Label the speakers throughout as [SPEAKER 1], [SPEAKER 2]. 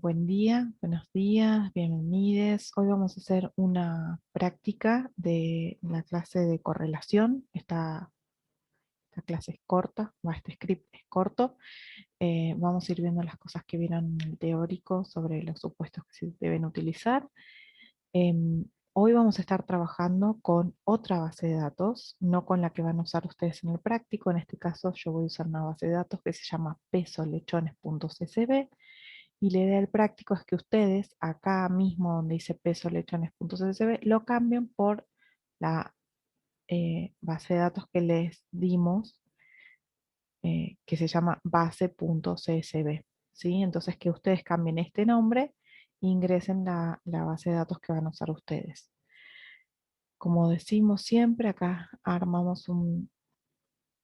[SPEAKER 1] Buen día, buenos días, bienvenidos. Hoy vamos a hacer una práctica de la clase de correlación. Esta clase es corta, este script es corto. Vamos a ir viendo las cosas que vieron en el teórico sobre los supuestos que se deben utilizar. Hoy vamos a estar trabajando con otra base de datos, no con la que van a usar ustedes en el práctico. En este caso yo voy a usar una base de datos que se llama pesolechones.csv. Y la idea del práctico es que ustedes, acá mismo donde dice pesolechones.csv, lo cambien por la base de datos que les dimos, que se llama base.csv. ¿Sí? Entonces que ustedes cambien este nombre e ingresen la base de datos que van a usar ustedes. Como decimos siempre, acá armamos un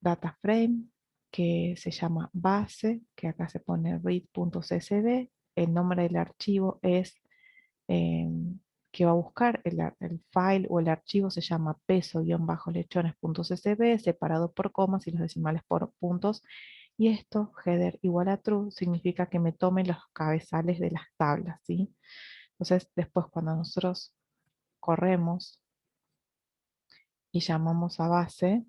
[SPEAKER 1] data frame que se llama base, que acá se pone read.csv. El nombre del archivo es que va a buscar el file o el archivo se llama peso-lechones.csv, separado por comas y los decimales por puntos. Y esto, header igual a true, significa que me tome los cabezales de las tablas, ¿sí? Entonces, después cuando nosotros corremos y llamamos a base,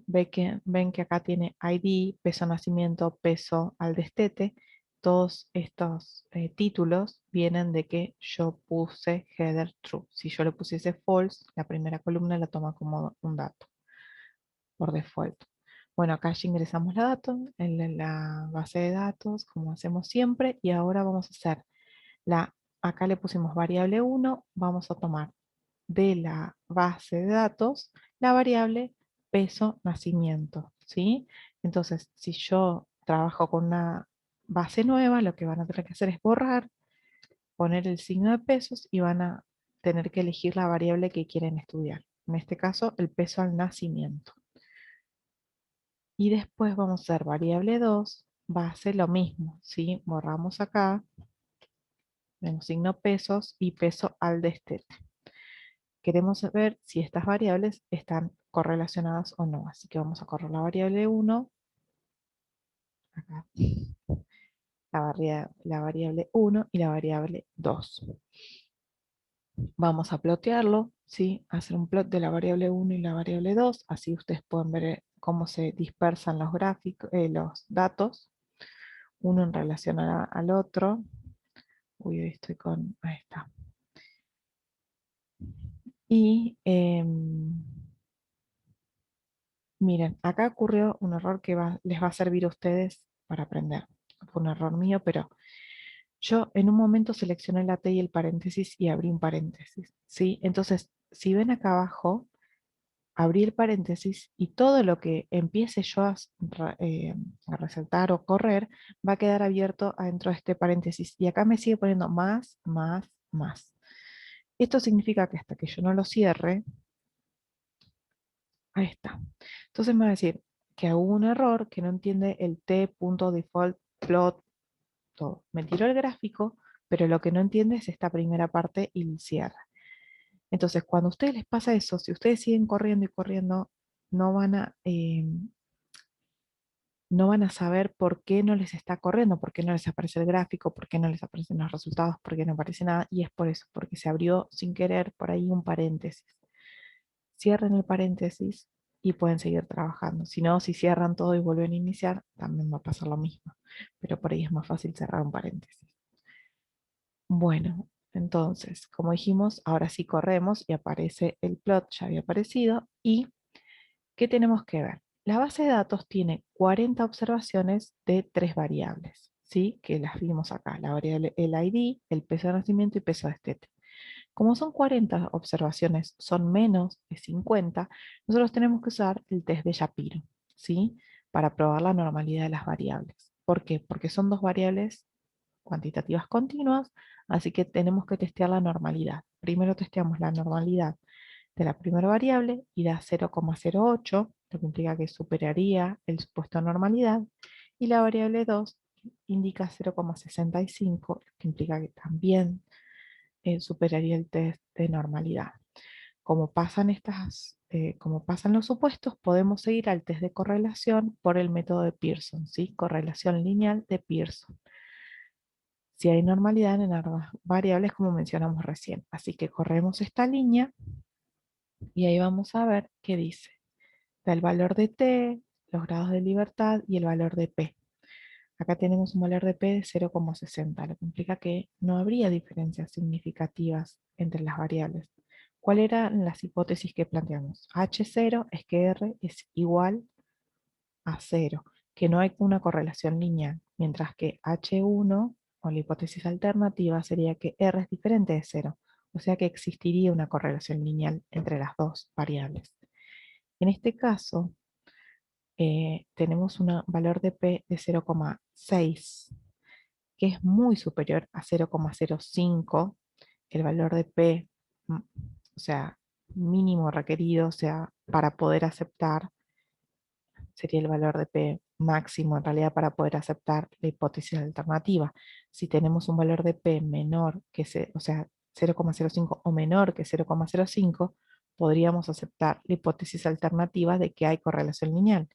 [SPEAKER 1] ven que acá tiene ID, peso nacimiento, peso al destete. Todos estos títulos vienen de que yo puse header true. Si yo le pusiese false, la primera columna la toma como un dato por default. Bueno, acá ya ingresamos la datos en la base de datos, como hacemos siempre, y ahora vamos a hacer acá le pusimos variable 1, vamos a tomar de la base de datos la variable peso nacimiento, ¿sí? Entonces, si yo trabajo con una base nueva, lo que van a tener que hacer es borrar, poner el signo de pesos y van a tener que elegir la variable que quieren estudiar. En este caso, el peso al nacimiento. Y después vamos a hacer variable 2, va a ser lo mismo, ¿sí? Borramos acá, tenemos signo pesos y peso al destete. Queremos saber si estas variables están correlacionadas o no. Así que vamos a correr la variable 1, acá, la variable 1 y la variable 2. Vamos a plotearlo, ¿sí? Hacer un plot de la variable 1 y la variable 2. Así ustedes pueden ver cómo se dispersan los gráficos, los datos, uno en relación al otro. Uy, hoy estoy con... Ahí está. Y miren, acá ocurrió un error que les va a servir a ustedes para aprender. Fue un error mío, pero yo en un momento seleccioné la T y el paréntesis y abrí un paréntesis, ¿sí? Entonces, si ven acá abajo, abrí el paréntesis y todo lo que empiece yo a resaltar o correr va a quedar abierto adentro de este paréntesis. Y acá me sigue poniendo más, más, más. Esto significa que hasta que yo no lo cierre, ahí está. Entonces me va a decir que hubo un error, que no entiende el t.default plot, todo. Me tiró el gráfico, pero lo que no entiende es esta primera parte y el cierre. Entonces, cuando a ustedes les pasa eso, si ustedes siguen corriendo y corriendo, no van a, no van a saber por qué no les está corriendo, por qué no les aparece el gráfico, por qué no les aparecen los resultados, por qué no aparece nada, y es por eso, porque se abrió sin querer por ahí un paréntesis. Cierren el paréntesis y pueden seguir trabajando. Si no, si cierran todo y vuelven a iniciar, también va a pasar lo mismo. Pero por ahí es más fácil cerrar un paréntesis. Bueno, entonces, como dijimos, ahora sí corremos y aparece el plot, ya había aparecido. ¿Y qué tenemos que ver? La base de datos tiene 40 observaciones de 3 variables, ¿sí? Que las vimos acá, la variable el ID, el peso de nacimiento y peso de destete. Como son 40 observaciones, son menos de 50, nosotros tenemos que usar el test de Shapiro, ¿sí? Para probar la normalidad de las variables. ¿Por qué? Porque son dos variables cuantitativas continuas, así que tenemos que testear la normalidad. Primero testeamos la normalidad de la primera variable y da 0,08, lo que implica que superaría el supuesto de normalidad, y la variable 2 indica 0,65, lo que implica que también superaría el test de normalidad. Como pasan los supuestos, podemos seguir al test de correlación por el método de Pearson, ¿sí? Correlación lineal de Pearson. si hay normalidad en ambas variables como mencionamos recién. Así que corremos esta línea y ahí vamos a ver qué dice. Da el valor de t, los grados de libertad y el valor de p. Acá tenemos un valor de p de 0,60, lo que implica que no habría diferencias significativas entre las variables. ¿Cuáles eran las hipótesis que planteamos? H0 es que R es igual a 0, que no hay una correlación lineal, mientras que H1, o la hipótesis alternativa, sería que R es diferente de 0, o sea que existiría una correlación lineal entre las dos variables. En este caso, tenemos un valor de P de 0,6, que es muy superior a 0,05, el valor de P, o sea, mínimo requerido, o sea, para poder aceptar, sería el valor de P máximo en realidad para poder aceptar la hipótesis alternativa. Si tenemos un valor de P menor que, o sea, 0,05 o menor que 0,05, podríamos aceptar la hipótesis alternativa de que hay correlación lineal.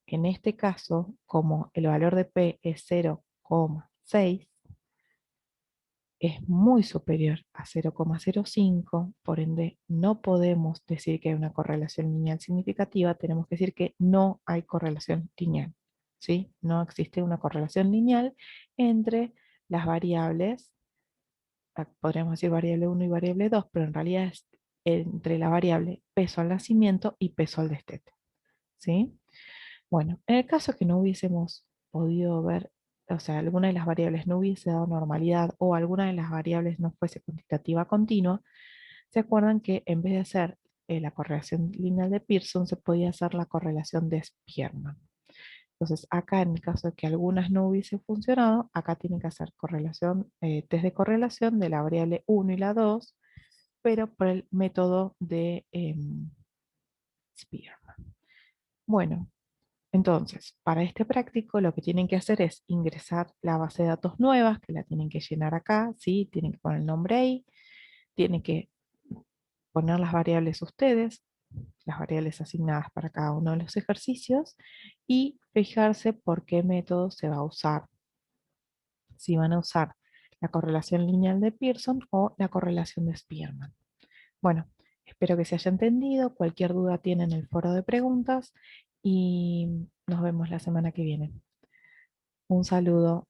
[SPEAKER 1] En este caso, como el valor de P es 0,6, es muy superior a 0,05, por ende no podemos decir que hay una correlación lineal significativa, tenemos que decir que no hay correlación lineal, ¿sí? No existe una correlación lineal entre las variables, podríamos decir variable 1 y variable 2, pero en realidad es entre la variable peso al nacimiento y peso al destete, ¿sí? Bueno, en el caso que no hubiésemos podido ver, o sea, alguna de las variables no hubiese dado normalidad o alguna de las variables no fuese cuantitativa continua, ¿se acuerdan que en vez de hacer la correlación lineal de Pearson, se podía hacer la correlación de Spearman? Entonces, acá en el caso de que algunas no hubiesen funcionado, acá tienen que hacer correlación, test de correlación de la variable 1 y la 2, pero por el método de Spearman. Bueno, entonces, para este práctico lo que tienen que hacer es ingresar la base de datos nuevas, que la tienen que llenar acá, ¿sí? Tienen que poner el nombre ahí, tienen que poner las variables ustedes, las variables asignadas para cada uno de los ejercicios y fijarse por qué método se va a usar. Si van a usar la correlación lineal de Pearson o la correlación de Spearman. Bueno, espero que se haya entendido. Cualquier duda tienen en el foro de preguntas y nos vemos la semana que viene. Un saludo.